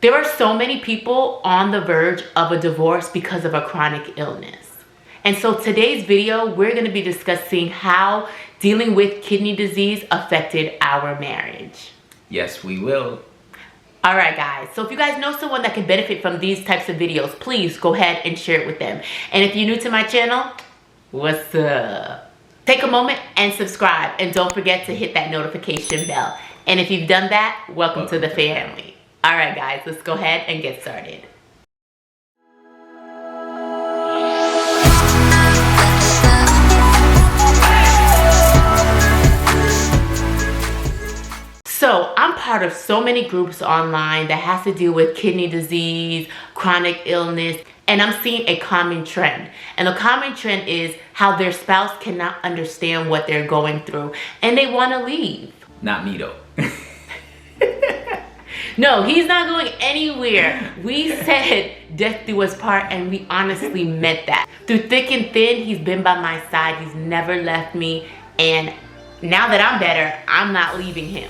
There are so many people on the verge of a divorce because of a chronic illness. And so today's video, we're going to be discussing how dealing with kidney disease affected our marriage. Yes, we will. All right, guys. So if you guys know someone that can benefit from these types of videos, please go ahead and share it with them. And if you're new to my channel, what's up? Take a moment and subscribe. And don't forget to hit that notification bell. And if you've done that, welcome to the family. All right, guys, let's go ahead and get started. So I'm part of so many groups online that has to deal with kidney disease, chronic illness, and I'm seeing a common trend. And the common trend is how their spouse cannot understand what they're going through and they want to leave. Not me though. No, he's not going anywhere. We said death do us part, and we honestly meant that. Through thick and thin, he's been by my side. He's never left me, and now that I'm better, I'm not leaving him.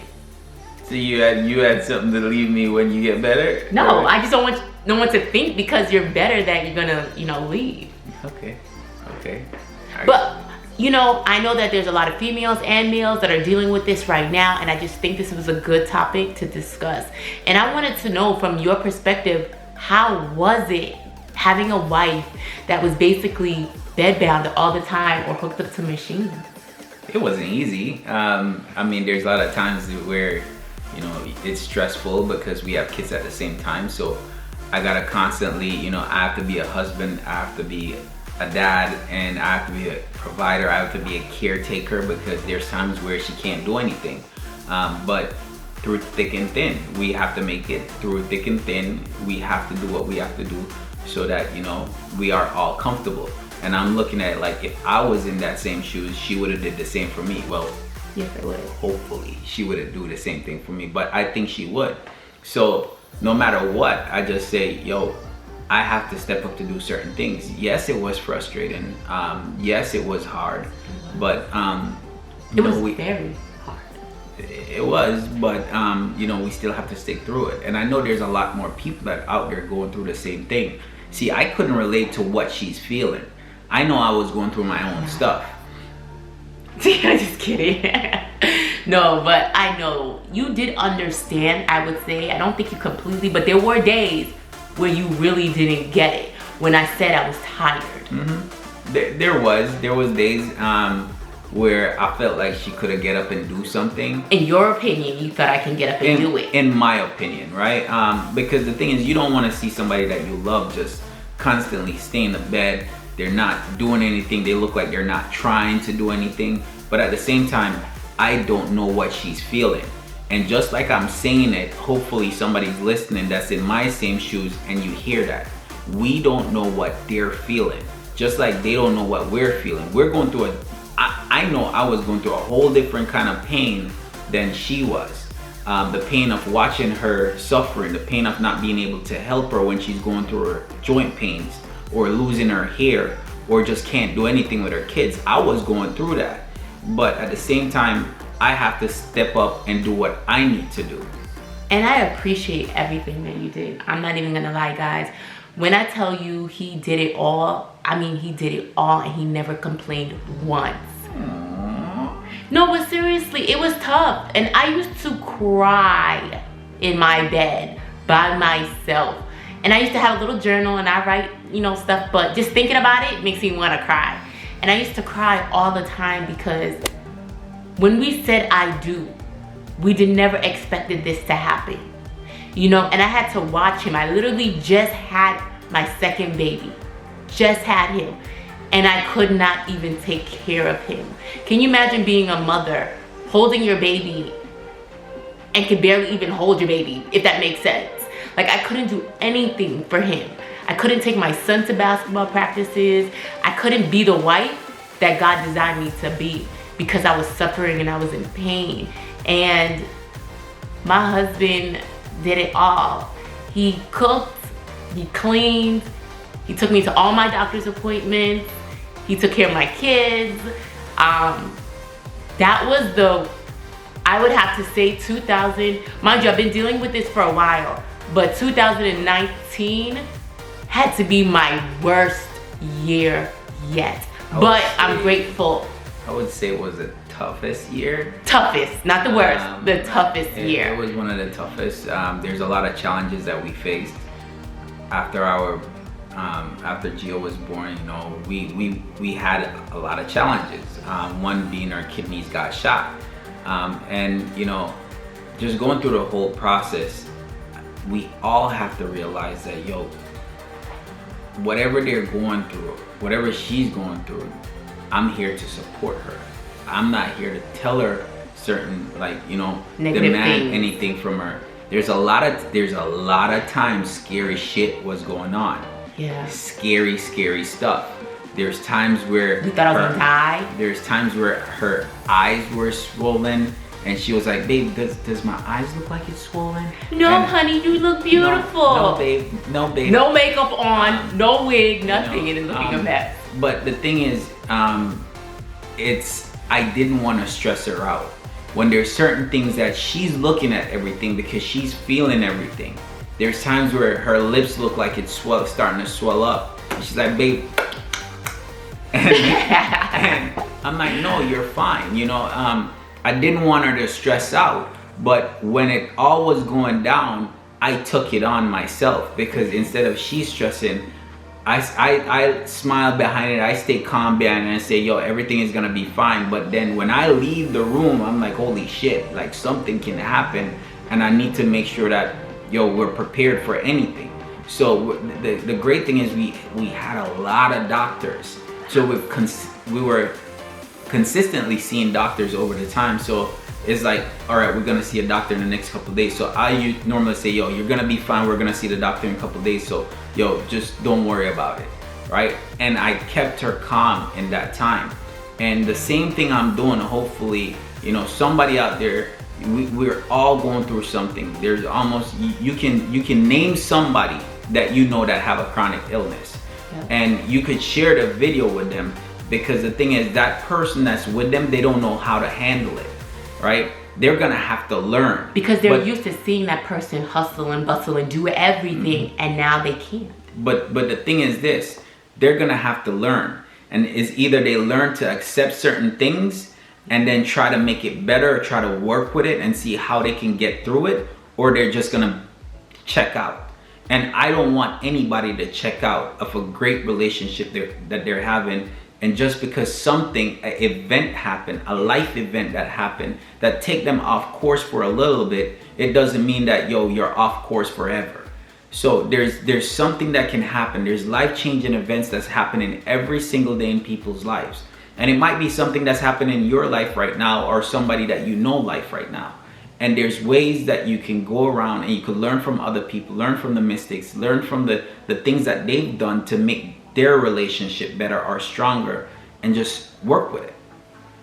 So you had something to leave me when you get better? No, or? I just don't want no one to think because you're better that you're gonna, leave. Okay. But I know that there's a lot of females and males that are dealing with this right now, and I just think this was a good topic to discuss. And I wanted to know from your perspective, how was it having a wife that was basically bedbound all the time or hooked up to machines? It wasn't easy. I mean, there's a lot of times where, it's stressful because we have kids at the same time. So I gotta constantly, I have to be a husband, I have to be a dad, and I have to be a provider, I have to be a caretaker because there's times where she can't do anything. But through thick and thin, we have to make it through thick and thin. We have to do what we have to do so that, we are all comfortable. And I'm looking at it like, if I was in that same shoes, she would have did the same for me. Well, yes, I would. Hopefully she would have do the same thing for me, but I think she would. So no matter what, I just say, I have to step up to do certain things. Yes, it was frustrating. Yes, it was hard, but it was very hard. It was, but we still have to stick through it. And I know there's a lot more people that are out there going through the same thing. See, I couldn't relate to what she's feeling. I know I was going through my own stuff. I'm just kidding. No, but I know you did understand, I would say. I don't think you completely, but there were days where you really didn't get it when I said I was tired. Mm-hmm. There was days where I felt like she could have get up and do something. In your opinion, you thought I can get up and do it. In my opinion, right? Because the thing is, you don't want to see somebody that you love just constantly stay in the bed. They're not doing anything. They look like they're not trying to do anything. But at the same time, I don't know what she's feeling. And just like I'm saying it, hopefully somebody's listening that's in my same shoes and you hear that. We don't know what they're feeling. Just like they don't know what we're feeling. We're going through I know I was going through a whole different kind of pain than she was. The pain of watching her suffering, the pain of not being able to help her when she's going through her joint pains or losing her hair or just can't do anything with her kids. I was going through that. But at the same time, I have to step up and do what I need to do. And I appreciate everything that you did. I'm not even gonna lie, guys. When I tell you he did it all, I mean he did it all and he never complained once. Aww. No, but seriously, it was tough. And I used to cry in my bed by myself. And I used to have a little journal and I write, stuff, but just thinking about it makes me want to cry. And I used to cry all the time because when we said I do, we never expected this to happen. And I had to watch him. I literally just had my second baby. Just had him. And I could not even take care of him. Can you imagine being a mother, holding your baby, and could barely even hold your baby, if that makes sense? Like, I couldn't do anything for him. I couldn't take my son to basketball practices. I couldn't be the wife that God designed me to be because I was suffering and I was in pain. And my husband did it all. He cooked, he cleaned, he took me to all my doctor's appointments, he took care of my kids. That was I would have to say 2000, mind you, I've been dealing with this for a while, but 2019 had to be my worst year yet. But I'm grateful. I would say it was the toughest year. Toughest, not the worst, the toughest year. It was one of the toughest. There's a lot of challenges that we faced after after Gio was born. You know, we had a lot of challenges. One being our kidneys got shot, and you know, just going through the whole process, we all have to realize that, yo, whatever they're going through, whatever she's going through, I'm here to support her. I'm not here to tell her certain, like, you know, negative demand things. anything from her. There's a lot of times scary shit was going on. Yeah. Scary stuff. There's times where you thought I was gonna die. There's times where her eyes were swollen, and she was like, "Babe, does my eyes look like it's swollen?" No, and honey, you look beautiful. No, babe. No, babe. No makeup on, no wig, nothing. You know, It is looking a mess. But the thing is, I didn't want to stress her out. When there's certain things that she's looking at everything because she's feeling everything. There's times where her lips look like it's starting to swell up. And she's like, "Babe," and I'm like, "No, you're fine." You know, I didn't want her to stress out, but when it all was going down, I took it on myself, because instead of she stressing, I smile behind it. I stay calm behind it and say, "Yo, everything is gonna be fine." But then when I leave the room, I'm like, holy shit, like something can happen, and I need to make sure that, yo, we're prepared for anything. So the great thing is we had a lot of doctors. So we were consistently seeing doctors over the time. So it's like, all right, we're gonna see a doctor in the next couple of days. So I normally say, "Yo, you're gonna be fine. We're gonna see the doctor in a couple of days. So, yo, just don't worry about it," right? And I kept her calm in that time. And the same thing I'm doing, hopefully, you know, somebody out there, we're all going through something. There's almost, you can name somebody that you know that have a chronic illness. Yep. And you could share the video with them, because the thing is, that person that's with them, they don't know how to handle it, right? They're gonna have to learn. Because they're used to seeing that person hustle and bustle and do everything, and now they can't. But the thing is this, they're gonna have to learn. And it's either they learn to accept certain things and then try to make it better, or try to work with it and see how they can get through it, or they're just gonna check out. And I don't want anybody to check out of a great relationship that they're having. And just because an event happened, a life event that happened, that take them off course for a little bit, it doesn't mean that, yo, you're off course forever. So there's something that can happen. There's life-changing events that's happening every single day in people's lives. And it might be something that's happening in your life right now, or somebody that you know life right now. And there's ways that you can go around and you can learn from other people, learn from the mistakes, learn from the things that they've done to make their relationship better or stronger, and just work with it.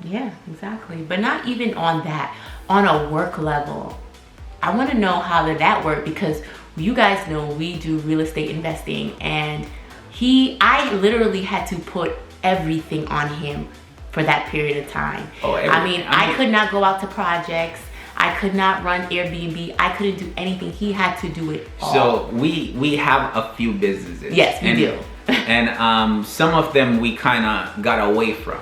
Yeah, exactly. But not even on that, on a work level. I want to know, how did that work? Because you guys know we do real estate investing, and I literally had to put everything on him for that period of time. I could not go out to projects. I could not run Airbnb. I couldn't do anything. He had to do it all. So we have a few businesses. Yes, we do. And some of them we kind of got away from.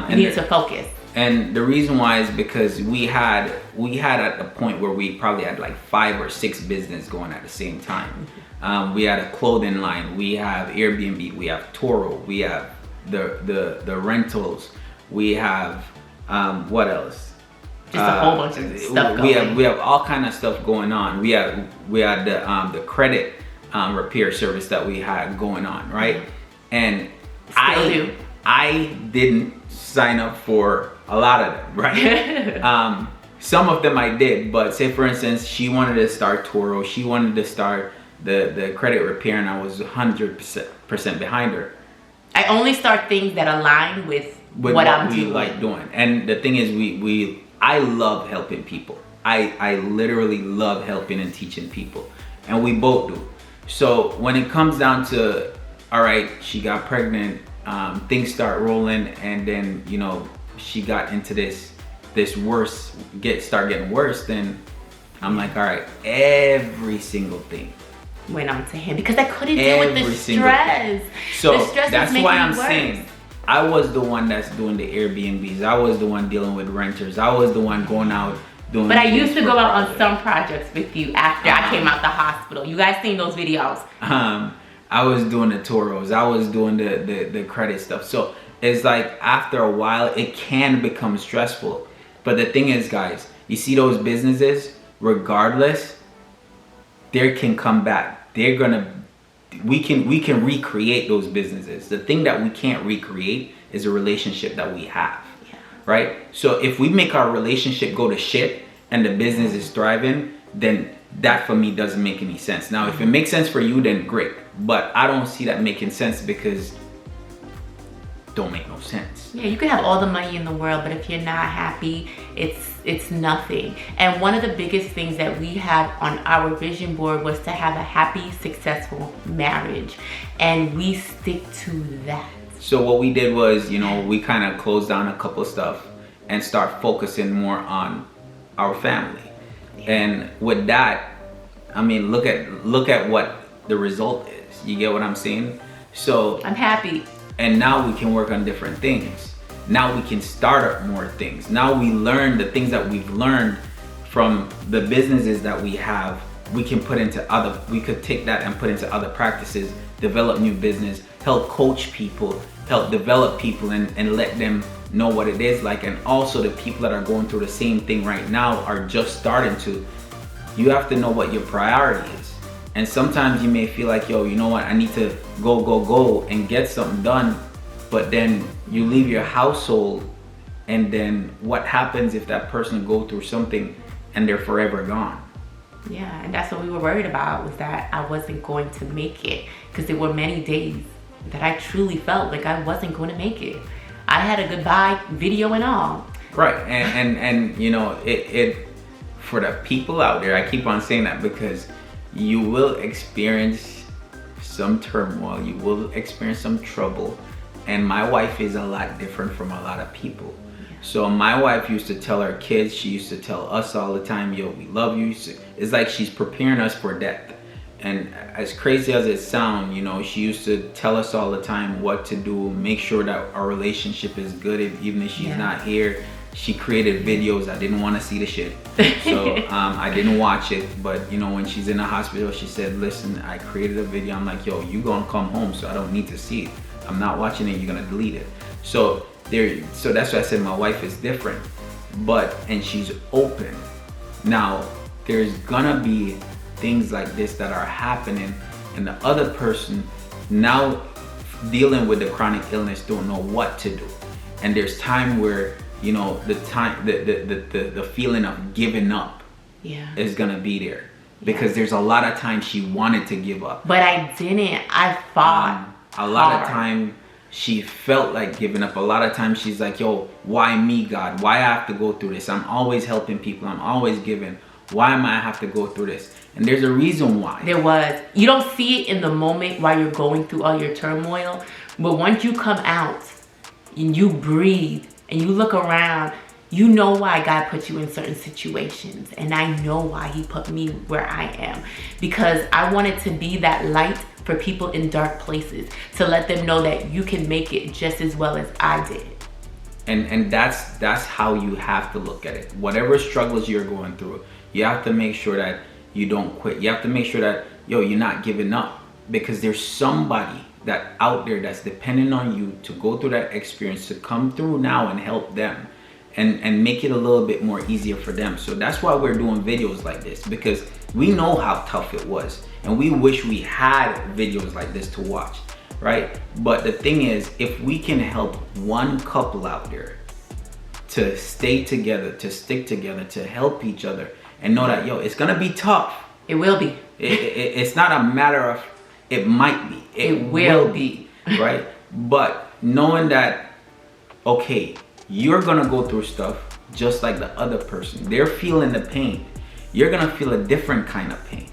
We needed to focus. And the reason why is because we had at the point where we probably had like 5 or 6 businesses going at the same time. We had a clothing line. We have Airbnb. We have Toro. We have the rentals. We have what else? Just a whole bunch of stuff going. We have all kind of stuff going on. We had the credit repair service that we had going on, right? And I didn't sign up for a lot of them, right? Some of them I did, but say for instance, she wanted to start Toro, she wanted to start the credit repair, and I was 100% behind her. I only start things that align with what I'm doing. Like doing. And the thing is, I love helping people. I literally love helping and teaching people, and we both do. So when it comes down to, all right, she got pregnant, things start rolling, and then, you know, she got into this start getting worse, then I'm like, all right, every single thing went on to him because I couldn't deal with the stress. So the stress that's was why I'm worse. saying I was the one that's doing the Airbnbs. I was the one dealing with renters. I was the one going out doing. But I used to go out on some projects with you after I came out the hospital. You guys seen those videos? I was doing the Toros. I was doing the credit stuff. So it's like after a while, it can become stressful. But the thing is, guys, you see those businesses, regardless, they can come back. We can recreate those businesses. The thing that we can't recreate is a relationship that we have, right? So if we make our relationship go to shit and the business is thriving, then that for me doesn't make any sense. Now, if it makes sense for you, then great. But I don't see that making sense because it don't make no sense. Yeah, you can have all the money in the world, but if you're not happy, it's nothing. And one of the biggest things that we had on our vision board was to have a happy, successful marriage. And we stick to that. So what we did was, we kind of closed down a couple stuff and start focusing more on our family. And with that, I mean, look at what the result is. You get what I'm saying? So I'm happy. And now we can work on different things. Now we can start up more things. Now we learn the things that we've learned from the businesses that we have. We could take that and put into other practices, develop new business, help coach people, help develop people and let them know what it is like. And also the people that are going through the same thing right now are just starting to. You have to know what your priority is. And sometimes you may feel like, yo, you know what, I need to go and get something done. But then you leave your household, and then what happens if that person go through something and they're forever gone? Yeah, and that's what we were worried about, was that I wasn't going to make it, because there were many days that I truly felt like I wasn't going to make it. I had a goodbye video and all. Right, and it for the people out there, I keep on saying that because you will experience some turmoil, you will experience some trouble. And my wife is a lot different from a lot of people. So my wife used to tell her kids, she used to tell us all the time, yo, we love you. It's like she's preparing us for death. And as crazy as it sounds, she used to tell us all the time what to do, make sure that our relationship is good, even if she's not here. She created videos. I didn't want to see the shit. So I didn't watch it. But when she's in the hospital, she said, listen, I created a video. I'm like, yo, you gonna come home, so I don't need to see it. I'm not watching it, you're gonna delete it. So that's why I said my wife is different, and she's open. Now, there's gonna be things like this that are happening, and the other person now dealing with the chronic illness don't know what to do. And there's time where, the feeling of giving up is gonna be there. Because there's a lot of times she wanted to give up. But I didn't, I fought. A lot of time she felt like giving up. A lot of times she's like, yo, why me, God? Why I have to go through this? I'm always helping people. I'm always giving. Why am I have to go through this? And there's a reason why. There was. You don't see it in the moment while you're going through all your turmoil. But once you come out and you breathe and you look around, you know why God put you in certain situations. And I know why he put me where I am. Because I wanted to be that light for people in dark places, to let them know that you can make it just as well as I did. And that's how you have to look at it. Whatever struggles you're going through, you have to make sure that you don't quit. You have to make sure that, yo, you're not giving up. Because there's somebody that out there that's depending on you to go through that experience, to come through now and help them. And make it a little bit more easier for them. So that's why we're doing videos like this, because we know how tough it was, and we wish we had videos like this to watch, right? But the thing is, if we can help one couple out there to stay together, to stick together, to help each other, and know that, yo, it's gonna be tough. It will be. It's not a matter of it might be. It will be, right? But knowing that, okay, you're gonna go through stuff just like the other person. They're feeling the pain. You're gonna feel a different kind of pain,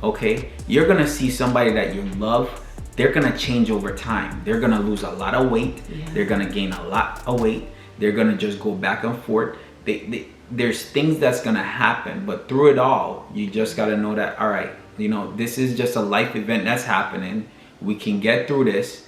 okay? You're gonna see somebody that you love, they're gonna change over time. They're gonna lose a lot of weight. They're gonna gain a lot of weight. They're gonna just go back and forth. there's things that's gonna happen, but through it all, you just gotta know that, all right, you know, this is just a life event that's happening. We can get through this,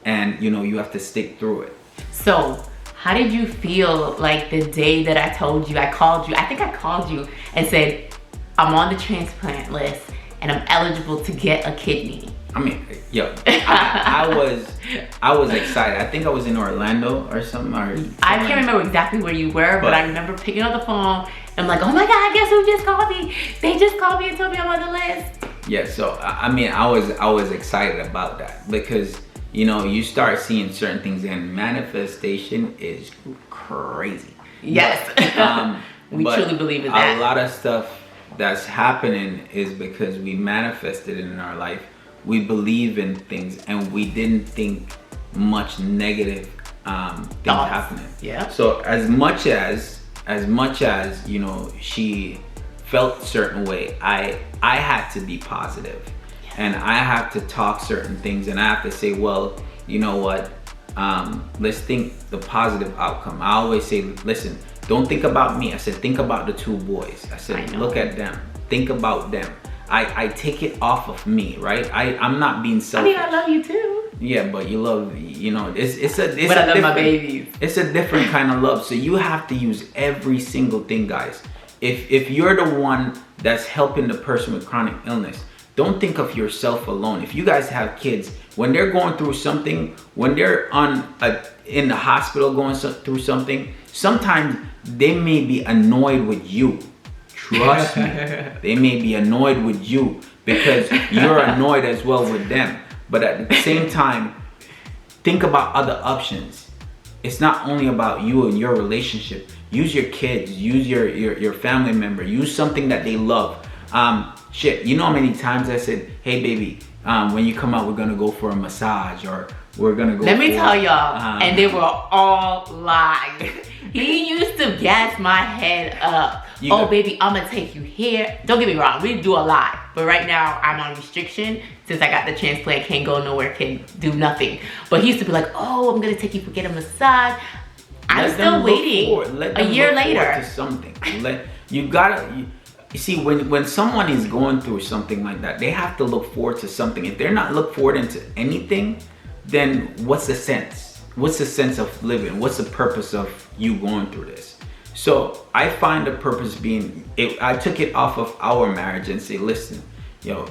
and you know, you have to stick through it. So how did you feel like the day that I told you, I called you, I think I called you and said, I'm on the transplant list and I'm eligible to get a kidney? I mean, yo, I was excited. I think I was in Orlando or something. I can't remember exactly where you were, but I remember picking up the phone and I'm like, oh my God, guess who just called me? They just called me and told me I'm on the list. Yeah, so I mean, I was excited about that because, you know, you start seeing certain things and manifestation is crazy. Yes, we truly believe in that. A lot of stuff that's happening is because we manifested it in our life. We believe in things and we didn't think much negative things happening. Yeah. So as much as you know, she felt a certain way, I had to be positive. Yeah. And I have to talk certain things and I have to say, well, you know what, let's think the positive outcome. I always say, listen, don't think about me. I said, think about the two boys. I said, look at them, think about them. I take it off of me, right? I'm not being selfish. I mean, I love you too. Yeah, but you love, you know, it's but I love my babies. It's a different kind of love. So you have to use every single thing, guys. If you're the one that's helping the person with chronic illness, don't think of yourself alone. If you guys have kids, when they're going through something, when they're in the hospital going through something, sometimes they may be annoyed with you. Trust me, they may be annoyed with you because you're annoyed as well with them. But at the same time, think about other options. It's not only about you and your relationship. Use your kids, use your family member, use something that they love. Shit, you know how many times I said, hey baby, when you come out, we're gonna go for a massage, or we're gonna go. Let me tell y'all, and they were all lies. He used to gas my head up. Oh baby, I'm gonna take you here. Don't get me wrong, we do a lot. But right now I'm on restriction. Since I got the transplant, can't go nowhere, can do nothing. But he used to be like, oh, I'm gonna take you for get a massage. I'm still waiting a year later. To something. You see, when someone is going through something like that, they have to look forward to something. If they're not look forward into anything, then what's the sense? What's the sense of living? What's the purpose of you going through this? So I find the purpose being, I took it off of our marriage and say, listen, yo,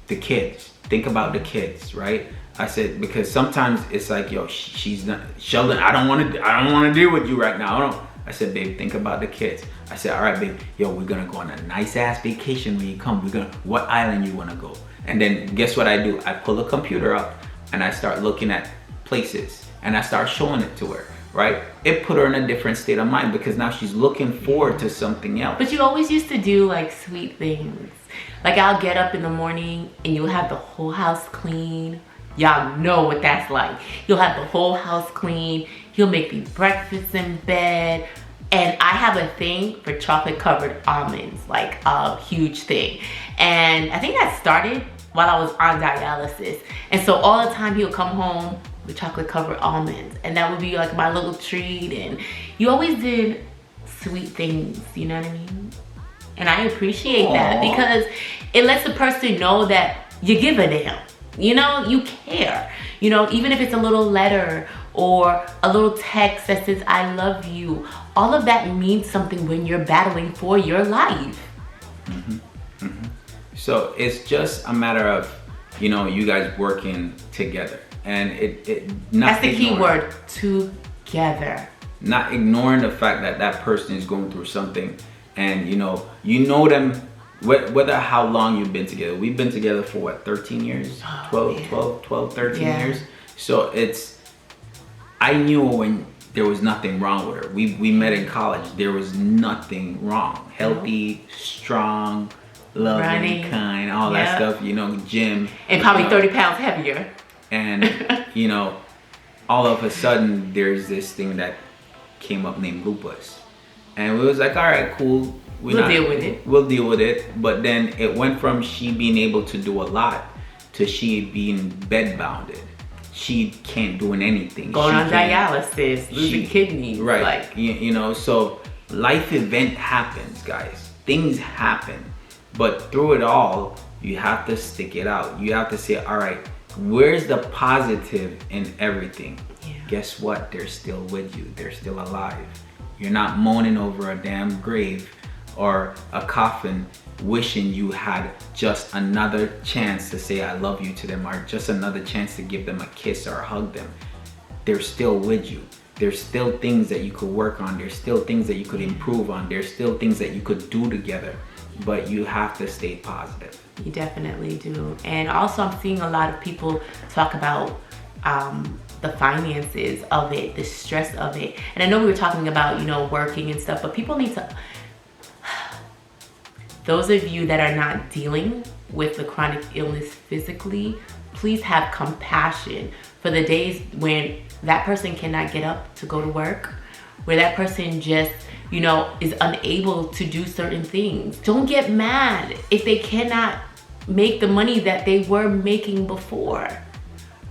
the kids, think about the kids, right? I said, because sometimes it's like, yo, she's not, Sheldon, I don't want to deal with you right now. I said, babe, think about the kids. I said, all right, babe, yo, we're gonna go on a nice ass vacation when you come. What island you wanna go? And then guess what I do? I pull a computer up and I start looking at places and I start showing it to her, right? It put her in a different state of mind because now she's looking forward to something else. But you always used to do like sweet things. Like I'll get up in the morning and you'll have the whole house clean. Y'all know what that's like. You'll have the whole house clean. He'll make me breakfast in bed. And I have a thing for chocolate covered almonds, like a huge thing. And I think that started while I was on dialysis. And so all the time he'll come home with chocolate covered almonds. And that would be like my little treat. And you always did sweet things, you know what I mean? And I appreciate that because it lets the person know that you give a damn. You know, you care. You know, even if it's a little letter or a little text that says, I love you. All of that means something when you're battling for your life. Mm-hmm. Mm-hmm. So it's just a matter of, you know, you guys working together. And that's the key word, together. Not ignoring the fact that that person is going through something. And, you know them, whether how long you've been together. We've been together for what, 13 years? 13 years. So I knew when there was nothing wrong with her. We met in college. There was nothing wrong. Healthy, strong, loving, kind, all that stuff, you know, gym. And probably 30 pounds heavier. And, you know, all of a sudden there's this thing that came up named lupus. And we was like, all right, cool. We'll deal with it. We'll deal with it. But then it went from she being able to do a lot to she being bed bounded. she can't do anything. Going She on dialysis, losing kidneys. Right. Like, you know, so life event happens, guys. Things happen. But through it all, you have to stick it out. You have to say, all right, where's the positive in everything? Yeah. Guess what? They're still with you. They're still alive. You're not moaning over a damn grave or a coffin wishing you had just another chance to say I love you to them, or just another chance to give them a kiss or hug them. They're still with you. There's still things that you could work on. There's still things that you could improve on. There's still things that you could do together, but you have to stay positive. You definitely do. And also I'm seeing a lot of people talk about the finances of it, the stress of it. And I know we were talking about, you know, working and stuff, but people need to, those of you that are not dealing with the chronic illness physically, please have compassion for the days when that person cannot get up to go to work, where that person just, you know, is unable to do certain things. Don't get mad if they cannot make the money that they were making before.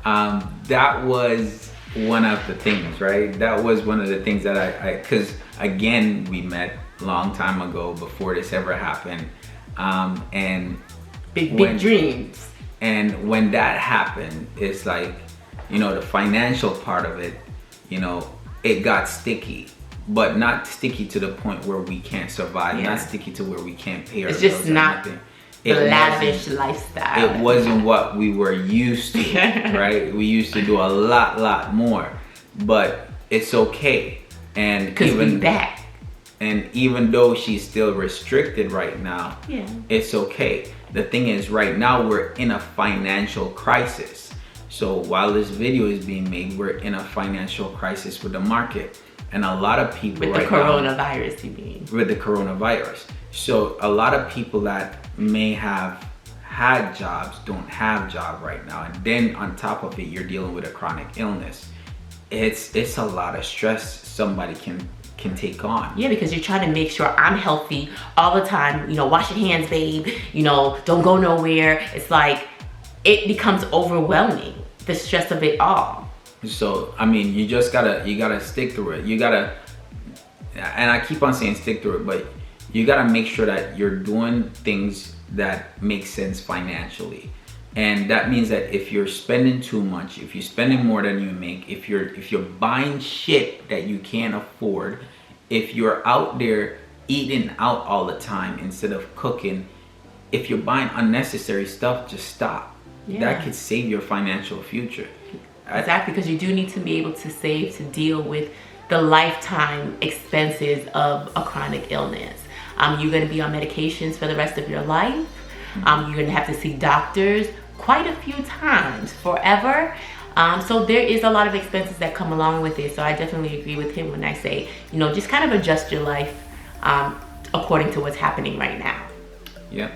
That was one of the things, right? That was one of the things that I because again, we met a long time ago before this ever happened. And big dreams. And when that happened, it's like, you know, the financial part of it, you know, it got sticky, but not sticky to the point where we can't survive, not sticky to where we can't pay our bills. It's just not the lavish lifestyle. It wasn't what we were used to, right? We used to do a lot more, but it's okay. And because we back. And even though she's still restricted right now, yeah, it's okay. The thing is, right now we're in a financial crisis. So while this video is being made, we're in a financial crisis with the market. And a lot of people with the coronavirus, you mean? With the coronavirus. So a lot of people that may have had jobs don't have job right now. And then on top of it, you're dealing with a chronic illness. It's a lot of stress somebody can take on. Yeah, because you're trying to make sure I'm healthy all the time. You know, wash your hands, babe. You know, don't go nowhere. It's like, it becomes overwhelming, the stress of it all. So, I mean, you gotta stick through it. You gotta, and I keep on saying stick through it, but you gotta make sure that you're doing things that make sense financially. And that means that if you're spending too much, if you're spending more than you make, if you're buying shit that you can't afford, if you're out there eating out all the time instead of cooking, if you're buying unnecessary stuff, just stop. Yeah. That could save your financial future. Exactly, because you do need to be able to save to deal with the lifetime expenses of a chronic illness. You're going to be on medications for the rest of your life. You're going to have to see doctors quite a few times, forever. So there is a lot of expenses that come along with it. So I definitely agree with him when I say, you know, just kind of adjust your life according to what's happening right now. Yeah.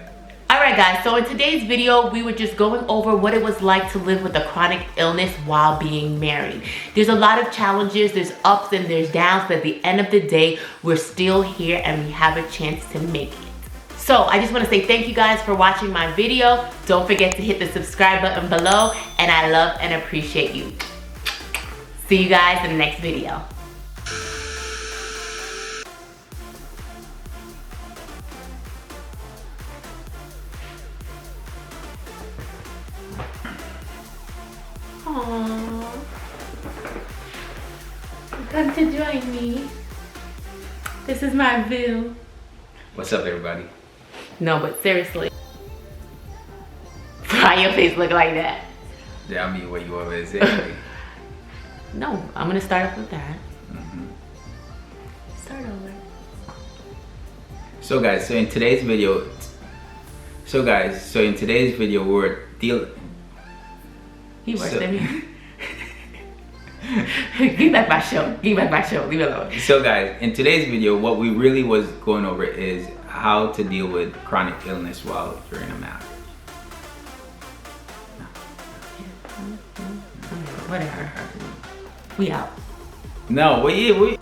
Alright guys, so in today's video, we were just going over what it was like to live with a chronic illness while being married. There's a lot of challenges, there's ups and there's downs, but at the end of the day, we're still here and we have a chance to make it. So I just want to say thank you guys for watching my video. Don't forget to hit the subscribe button below, and I love and appreciate you. See you guys in the next video. Aww. Come to join me. This is my view. What's up, everybody? No, but seriously. Why your face look like that? Yeah, I mean, what you always say. No, I'm gonna start off with that. Start over. So guys, so in today's video, we're dealing. He worse than me. Give back my show. Give back my show. Leave it alone. So guys, in today's video, what we really was going over is how to deal with chronic illness while you're in a marriage. Whatever. We out. No, we